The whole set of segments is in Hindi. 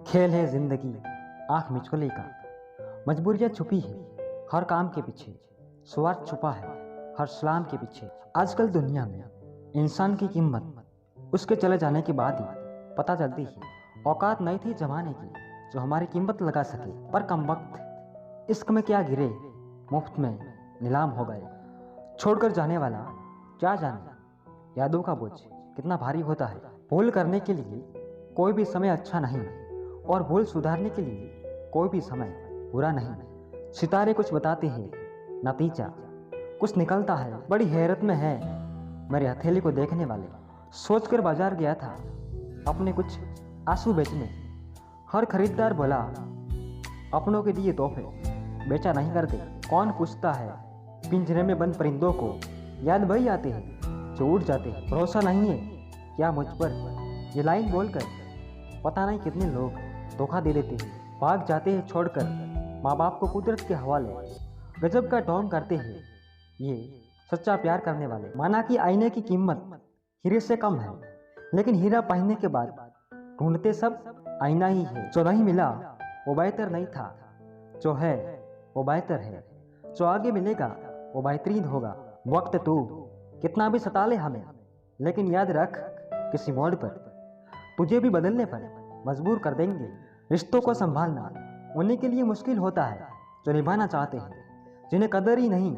खेल है जिंदगी आंख मिचोले का। मजबूरियां छुपी है हर काम के पीछे, स्वार्थ छुपा है हर सलाम के पीछे। आजकल दुनिया में इंसान की कीमत उसके चले जाने के बाद ही पता चलती है। औकात नहीं थी जमाने की जो हमारी कीमत लगा सके, पर कमबख्त इश्क में क्या गिरे, मुफ्त में नीलाम हो गए। छोड़कर जाने वाला क्या जाने यादों का बोझ कितना भारी होता है। भूल करने के लिए कोई भी समय अच्छा नहीं और भूल सुधारने के लिए कोई भी समय बुरा नहीं। सितारे कुछ बताते हैं, नतीजा कुछ निकलता है। बड़ी हैरत में है मेरे हथेली को देखने वाले। सोचकर बाजार गया था अपने कुछ आंसू बेचने। हर खरीदार बोला अपनों के दिए तोहफे बेचा नहीं करते। कौन पूछता है पिंजरे में बंद परिंदों को, याद वही आते हैं जो उड़ जाते हैं। भरोसा नहीं है क्या मुझ पर, ये लाइन बोलकर पता नहीं कितने लोग धोखा दे देते हैं। भाग जाते हैं छोड़कर माँ बाप को कुदरत के हवाले। गजब का ढोंग करते हैं ये सच्चा प्यार करने वाले। माना कि आईने की कीमत हीरे से कम है, लेकिन हीरा पहनने के बाद ढूंढते सब आईना ही है। जो नहीं मिला वो बेहतर नहीं था, जो है वो बेहतर है। जो आगे मिलेगा वो बेहतरीन होगा। वक्त तू कितना भी सता ले हमें, लेकिन याद रख किसी मोड़ पर तुझे भी बदलने पर मजबूर कर देंगे। रिश्तों को संभालना उन्हीं के लिए मुश्किल होता है जो निभाना चाहते हैं। जिन्हें कदर ही नहीं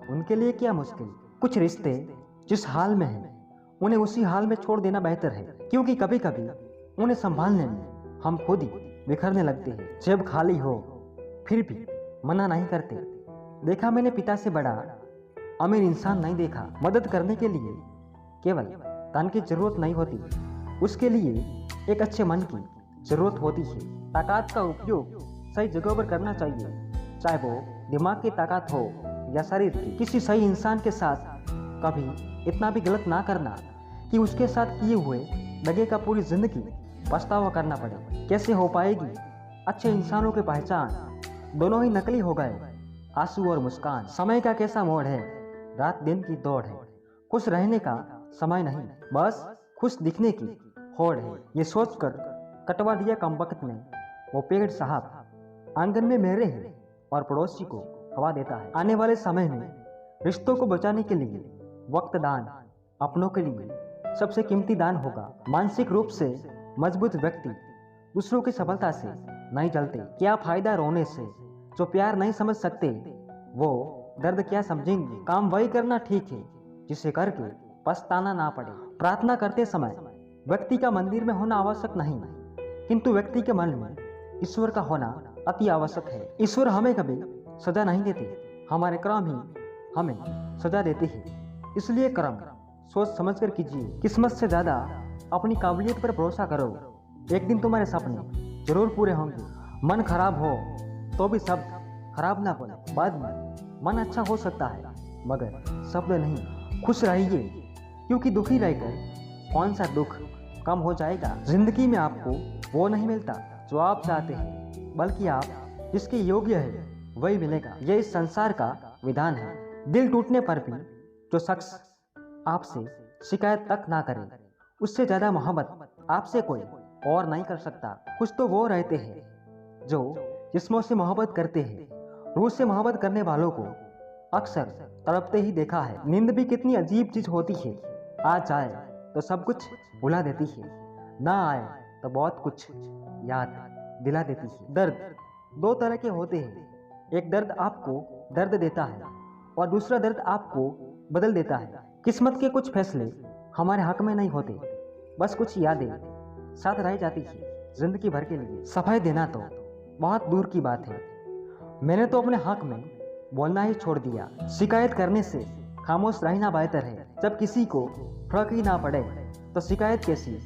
उनके लिए क्या मुश्किल। कुछ रिश्ते जिस हाल में हैं उन्हें उसी हाल में छोड़ देना बेहतर है, क्योंकि कभी कभी उन्हें संभालने में हम खुद ही बिखरने लगते हैं। जेब खाली हो फिर भी मना नहीं करते। देखा मैंने पिता से बड़ा अमीर इंसान नहीं देखा। मदद करने के लिए केवल धन की जरूरत नहीं होती, उसके लिए एक अच्छे मन की जरूरत होती है। ताकत का उपयोग सही जगह पर करना चाहिए, चाहे वो दिमाग की ताकत हो या शरीर की। किसी सही इंसान के साथ कभी इतना भी गलत ना करना कि उसके साथ किए हुए दगे का पूरी जिंदगी पछतावा करना पड़े। कैसे हो पाएगी अच्छे इंसानों की पहचान, दोनों ही नकली हो गए आंसू और मुस्कान। समय का कैसा मोड़ है, रात दिन की दौड़ है। खुश रहने का समय नहीं, बस खुश दिखने की होड़ है। ये सोचकर कटवा दिया कमबख्त ने वो पेड़ साहब आंगन में मेरे है और पड़ोसी को हवा देता है। आने वाले समय में रिश्तों को बचाने के लिए वक्त दान अपनों के लिए सबसे कीमती दान होगा। मानसिक रूप से मजबूत व्यक्ति दूसरों की सफलता से नहीं जलते। क्या फायदा रोने से, जो प्यार नहीं समझ सकते वो दर्द क्या समझेंगे। काम वही करना ठीक है जिसे करके पछताना ना पड़े। प्रार्थना करते समय व्यक्ति का मंदिर में होना आवश्यक नहीं, किंतु व्यक्ति के मन में ईश्वर का होना अति आवश्यक है। ईश्वर हमें कभी सजा नहीं देते, हमारे कर्म ही हमें सजा देते हैं। इसलिए कर्म सोच समझकर कीजिए। किस्मत से ज्यादा अपनी काबिलियत पर भरोसा करो। एक दिन तुम्हारे सपने जरूर पूरे होंगे। मन खराब हो तो भी शब्द खराब ना बोले। बाद में मन अच्छा हो सकता है मगर शब्द नहीं। खुश रहिए, क्योंकि दुखी रहकर कौन सा दुख कम हो जाएगा। जिंदगी में आपको वो नहीं मिलता जो आप चाहते हैं, बल्कि आप जिसके योग्य है वही मिलेगा। यह इस संसार का विधान है। दिल टूटने पर भी जो शख्स आपसे शिकायत तक ना करे, उससे ज्यादा मोहब्बत आपसे कोई और नहीं कर सकता। कुछ तो वो रहते हैं जो जिस्मों से मोहब्बत करते हैं। रूह से मोहब्बत करने वालों को अक्सर तड़पते ही देखा है। नींद भी कितनी अजीब चीज होती है, आ जाए तो सब कुछ भुला देती है, ना आए तो बहुत कुछ याद दिला देती है। दर्द दो तरह के होते हैं, एक दर्द आपको दर्द देता है और दूसरा दर्द आपको बदल देता है। किस्मत के कुछ फैसले हमारे हक में नहीं होते, बस कुछ यादें साथ रह जाती है जिंदगी भर के लिए। सफाई देना तो बहुत दूर की बात है, मैंने तो अपने हक में बोलना ही छोड़ दिया। शिकायत करने से खामोश रहना बेहतर है। जब किसी को फर्क ही ना पड़े तो शिकायत कैसी।